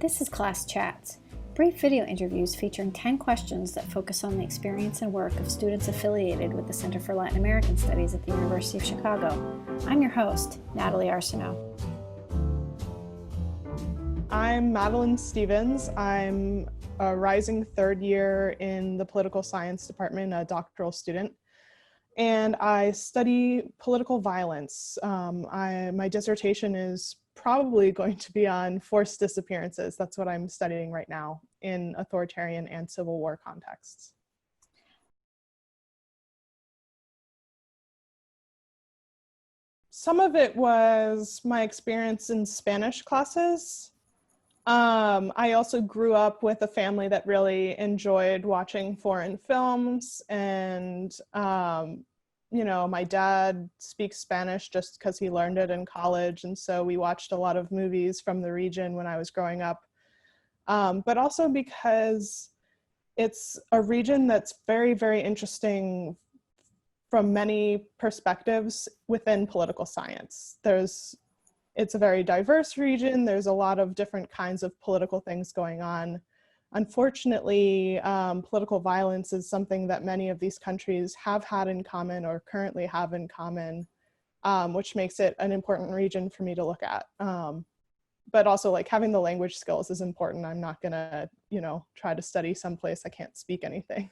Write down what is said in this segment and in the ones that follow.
This is Class Chats, brief video interviews featuring 10 questions that focus on the experience and work of students affiliated with the Center for Latin American Studies at the University of Chicago. I'm your host, Natalie Arsenault. I'm Madeleine Stevens. I'm a rising third year in the political science department, a doctoral student, and I study political violence. My dissertation is probably going to be on forced disappearances. That's what I'm studying right now in authoritarian and civil war contexts. Some of it was my experience in Spanish classes. I also grew up with a family that really enjoyed watching foreign films, and my dad speaks Spanish just because he learned it in college, and so we watched a lot of movies from the region when I was growing up, but also because it's a region that's very, very interesting from many perspectives within political science. It's a very diverse region. There's a lot of different kinds of political things going on. Unfortunately, political violence is something that many of these countries have had in common or currently have in common, which makes it an important region for me to look at. But also, like, having the language skills is important. I'm not gonna, try to study someplace I can't speak anything.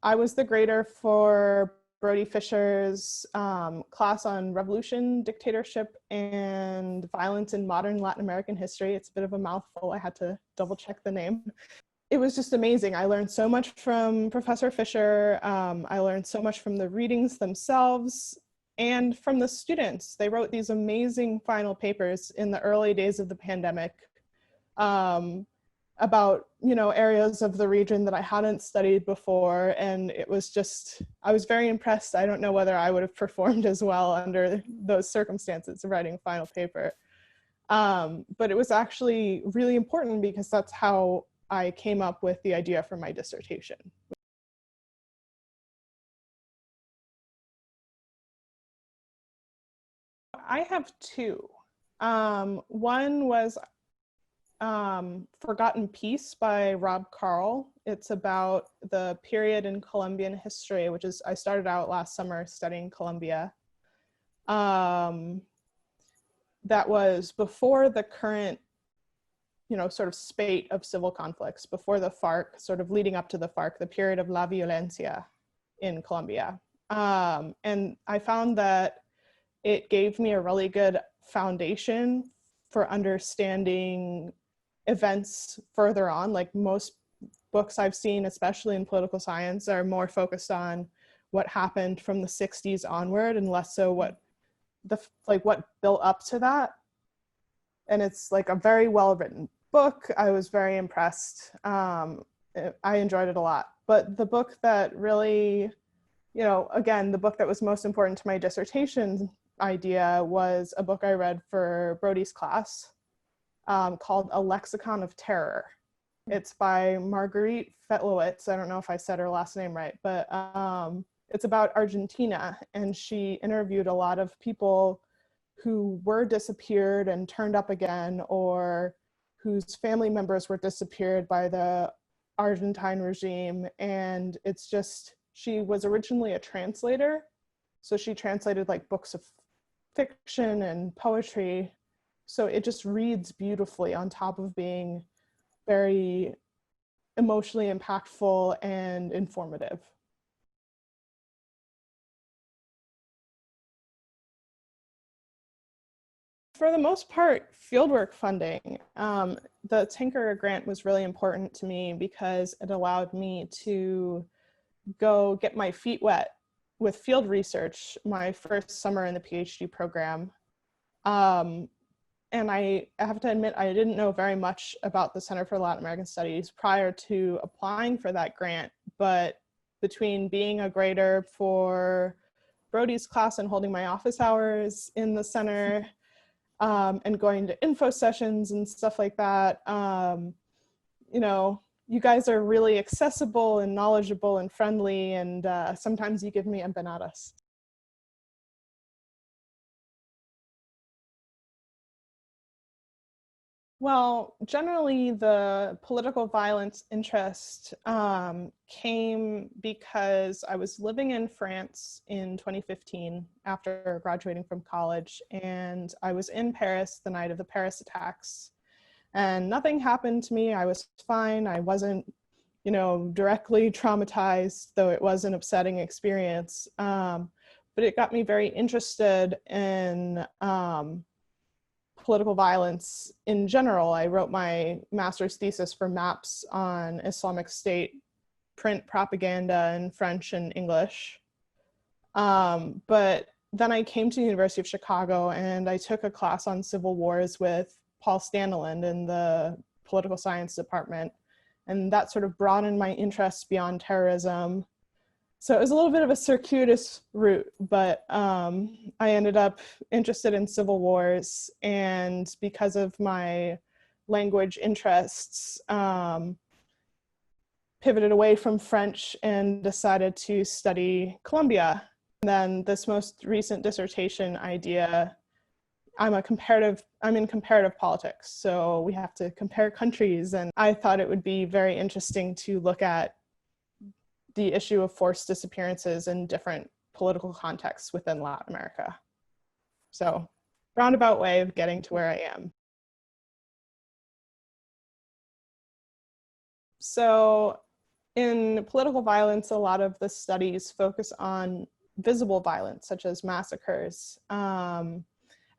I was the grader for Brody Fisher's class on revolution, dictatorship, and violence in modern Latin American history. It's a bit of a mouthful. I had to double check the name. It was just amazing. I learned so much from Professor Fisher. I learned so much from the readings themselves and from the students. They wrote these amazing final papers in the early days of the pandemic about areas of the region that I hadn't studied before, and it was just, I was very impressed. I don't know whether I would have performed as well under those circumstances of writing a final paper, but it was actually really important because that's how I came up with the idea for my dissertation. I have two. One was Forgotten Peace by Rob Carl. It's about the period in Colombian history, which is, I started out last summer studying Colombia. That was before the current, sort of spate of civil conflicts, before the FARC, sort of leading up to the FARC, the period of La Violencia in Colombia. And I found that it gave me a really good foundation for understanding events further on. Like, most books I've seen, especially in political science, are more focused on what happened from the 60s onward and less so what built up to that. And it's like a very well written book. I was very impressed. I enjoyed it a lot. But the book that really, again, the book that was most important to my dissertation idea was a book I read for Brody's class, called A Lexicon of Terror. It's by Marguerite Fetlowitz. I don't know if I said her last name right, but it's about Argentina, and she interviewed a lot of people who were disappeared and turned up again, or whose family members were disappeared by the Argentine regime. And it's just, she was originally a translator, so she translated like books of fiction and poetry. So it just reads beautifully on top of being very emotionally impactful and informative. For the most part, fieldwork funding. The Tinker grant was really important to me because it allowed me to go get my feet wet with field research my first summer in the PhD program. And I have to admit, I didn't know very much about the Center for Latin American Studies prior to applying for that grant, but between being a grader for Brody's class and holding my office hours in the center, and going to info sessions and stuff like that, you guys are really accessible and knowledgeable and friendly, and sometimes you give me empanadas. Well, generally, the political violence interest came because I was living in France in 2015 after graduating from college, and I was in Paris the night of the Paris attacks. And nothing happened to me. I was fine. I wasn't, directly traumatized, though it was an upsetting experience. But it got me very interested in political violence in general. I wrote my master's thesis for maps on Islamic State print propaganda in French and English. But then I came to the University of Chicago and I took a class on civil wars with Paul Standeland in the political science department. And that sort of broadened my interests beyond terrorism. So it was a little bit of a circuitous route, but I ended up interested in civil wars, and because of my language interests, pivoted away from French and decided to study Colombia. And then this most recent dissertation idea, I'm in comparative politics, so we have to compare countries, and I thought it would be very interesting to look at the issue of forced disappearances in different political contexts within Latin America. So, roundabout way of getting to where I am. So, in political violence, a lot of the studies focus on visible violence, such as massacres.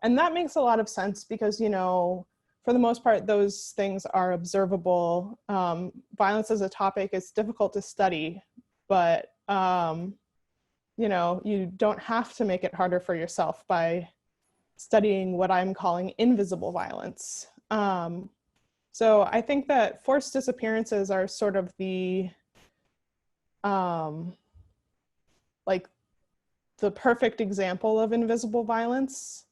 And that makes a lot of sense because, for the most part, those things are observable. Violence as a topic is difficult to study, but you don't have to make it harder for yourself by studying what I'm calling invisible violence. So I think that forced disappearances are sort of the perfect example of invisible violence.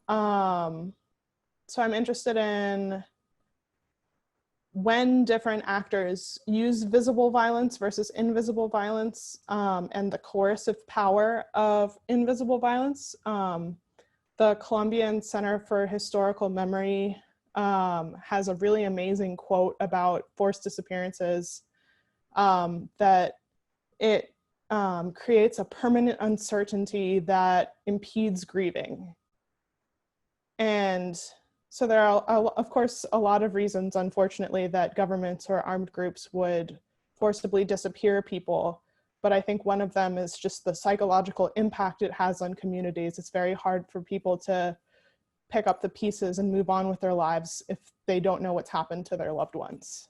So I'm interested in when different actors use visible violence versus invisible violence, and the coercive power of invisible violence. The Colombian Center for Historical Memory has a really amazing quote about forced disappearances, that it creates a permanent uncertainty that impedes grieving. And so there are, of course, a lot of reasons, unfortunately, that governments or armed groups would forcibly disappear people. But I think one of them is just the psychological impact it has on communities. It's very hard for people to pick up the pieces and move on with their lives if they don't know what's happened to their loved ones.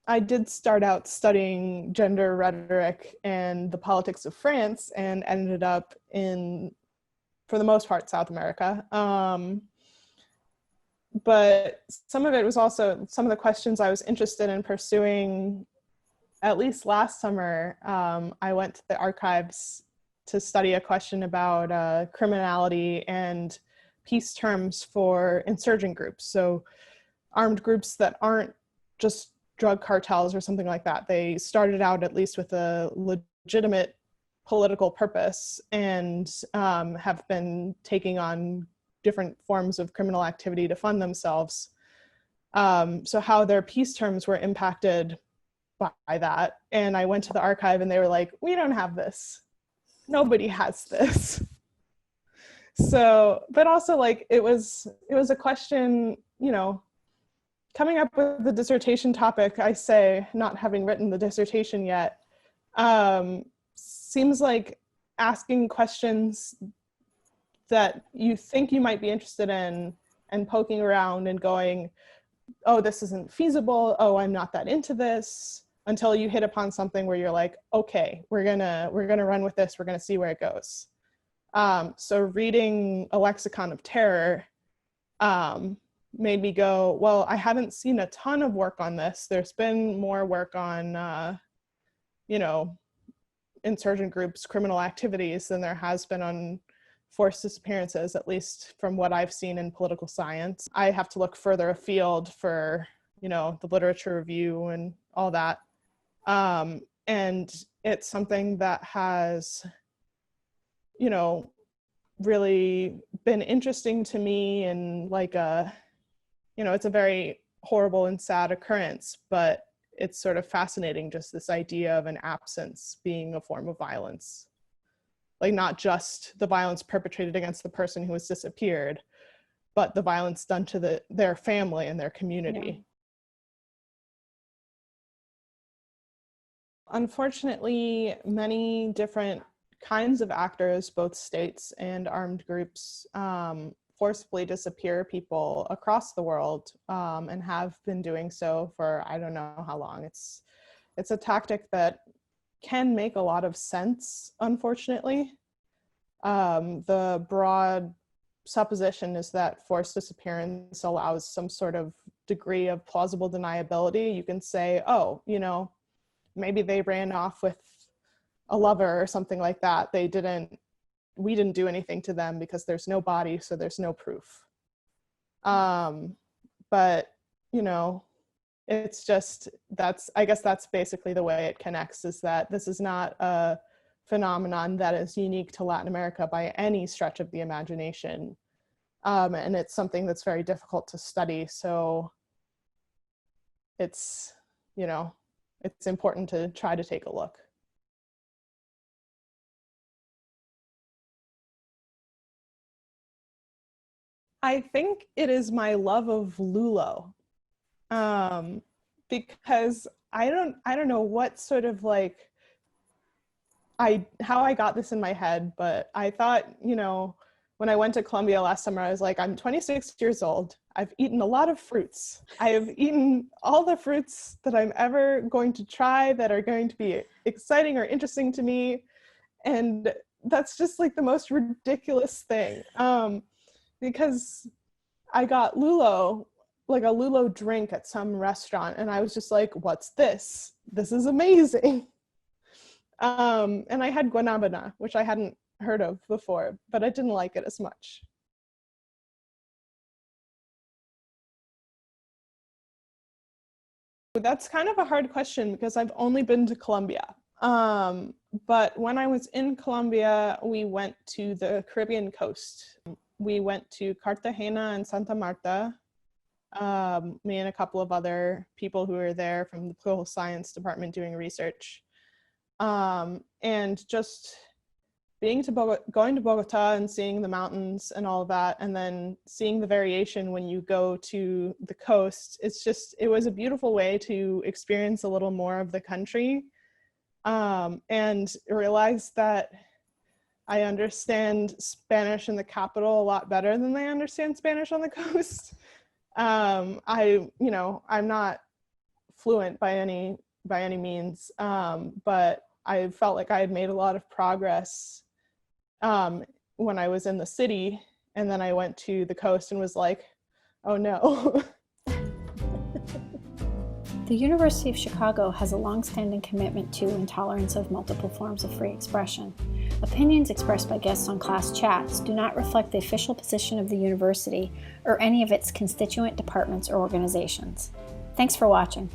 I did start out studying gender rhetoric and the politics of France and ended up in, for the most part, South America. But some of it was also some of the questions I was interested in pursuing. At least last summer, I went to the archives to study a question about criminality and peace terms for insurgent groups. So armed groups that aren't just drug cartels or something like that. They started out at least with a legitimate political purpose and have been taking on different forms of criminal activity to fund themselves. So how their peace terms were impacted by that. And I went to the archive and they were like, we don't have this. Nobody has this. So, but also it was a question, coming up with the dissertation topic, I say, not having written the dissertation yet, seems like asking questions that you think you might be interested in and poking around and going, oh, this isn't feasible. Oh, I'm not that into this, until you hit upon something where you're like, okay, we're gonna run with this. We're gonna see where it goes. So reading A Lexicon of Terror made me go, well, I haven't seen a ton of work on this. There's been more work on, insurgent groups, criminal activities than there has been on forced disappearances, at least from what I've seen in political science. I have to look further afield for, the literature review and all that. And it's something that has you know, really been interesting to me, and like it's a very horrible and sad occurrence, but it's sort of fascinating, just this idea of an absence being a form of violence. Like not just the violence perpetrated against the person who has disappeared, but the violence done to their family and their community. Yeah. Unfortunately, many different kinds of actors, both states and armed groups, forcibly disappear people across the world, and have been doing so for I don't know how long. It's a tactic that can make a lot of sense, unfortunately. The broad supposition is that forced disappearance allows some sort of degree of plausible deniability. You can say, oh, maybe they ran off with a lover or something like that. We didn't do anything to them because there's no body, so there's no proof. But, it's just, I guess that's basically the way it connects, is that this is not a phenomenon that is unique to Latin America by any stretch of the imagination. And it's something that's very difficult to study. So it's, it's important to try to take a look. I think it is my love of Lulo, because I don't know what sort of like how I got this in my head, but I thought, when I went to Colombia last summer, I was like, I'm 26 years old. I've eaten a lot of fruits. I have eaten all the fruits that I'm ever going to try that are going to be exciting or interesting to me. And that's just like the most ridiculous thing. Because I got Lulo, like a Lulo drink at some restaurant, and I was just like, what's this? This is amazing. And I had guanabana, which I hadn't heard of before, but I didn't like it as much. That's kind of a hard question because I've only been to Colombia. But when I was in Colombia, we went to the Caribbean coast. We went to Cartagena and Santa Marta. Me and a couple of other people who were there from the political science department doing research. And just going to Bogota and seeing the mountains and all of that, and then seeing the variation when you go to the coast. It was a beautiful way to experience a little more of the country, and realize that I understand Spanish in the capital a lot better than I understand Spanish on the coast. I'm not fluent by any means, but I felt like I had made a lot of progress when I was in the city, and then I went to the coast and was like, oh no. The University of Chicago has a long-standing commitment to and tolerance of multiple forms of free expression. Opinions expressed by guests on class chats do not reflect the official position of the university or any of its constituent departments or organizations. Thanks for watching.